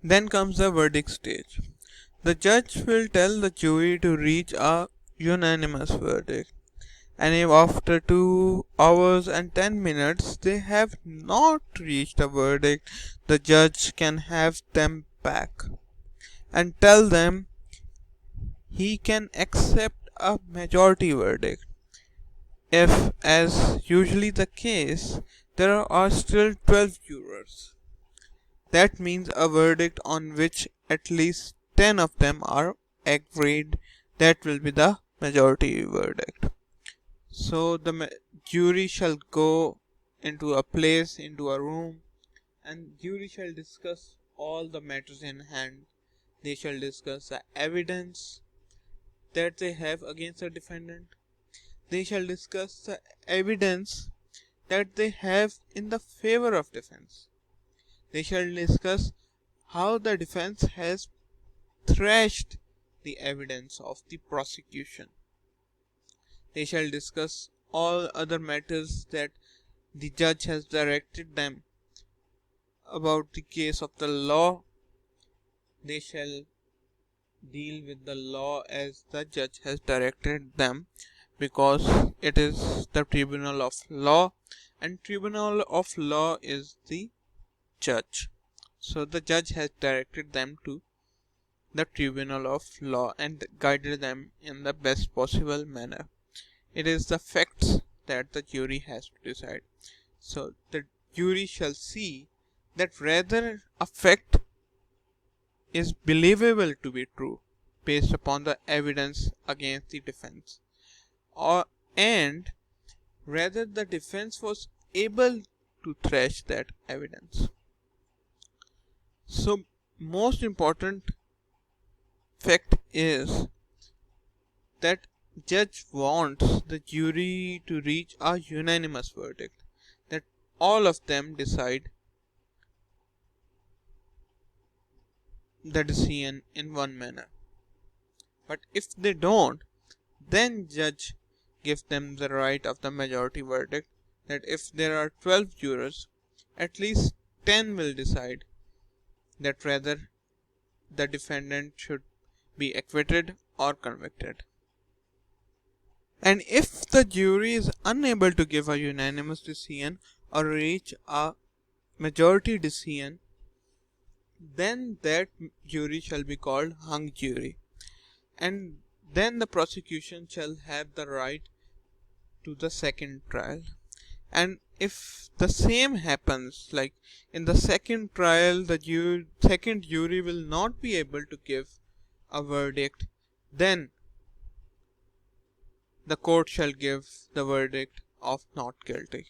Then comes the verdict stage. The judge will tell the jury to reach a unanimous verdict, and if after 2 hours and 10 minutes they have not reached a verdict, the judge can have them back and tell them he can accept a majority verdict. If, as usually the case, there are still 12 jurors, that means a verdict on which at least 10 of them are agreed, that will be the majority verdict. So the jury shall go into a place, into a room, and jury shall discuss all the matters in hand. They shall discuss the evidence that they have against the defendant. They shall discuss the evidence that they have in the favor of defense. They shall discuss how the defense has thrashed the evidence of the prosecution. They shall discuss all other matters that the judge has directed them about the case of the law. They shall deal with the law as the judge has directed them, because it is the tribunal of law, and tribunal of law is the judge. So the judge has directed them to the tribunal of law and guided them in the best possible manner. It is the facts that the jury has to decide. So the jury shall see that whether a fact is believable to be true based upon the evidence against the defense, or and whether the defense was able to thrash that evidence. So most important fact is that judge wants the jury to reach a unanimous verdict, that all of them decide the decision in one manner. But if they don't, then judge gives them the right of the majority verdict, that if there are 12 jurors, at least 10 will decide that whether the defendant should be acquitted or convicted. And if the jury is unable to give a unanimous decision or reach a majority decision, then that jury shall be called hung jury, and then the prosecution shall have the right to the second trial. And if the same happens, like in the second trial the second jury will not be able to give a verdict, then the court shall give the verdict of not guilty.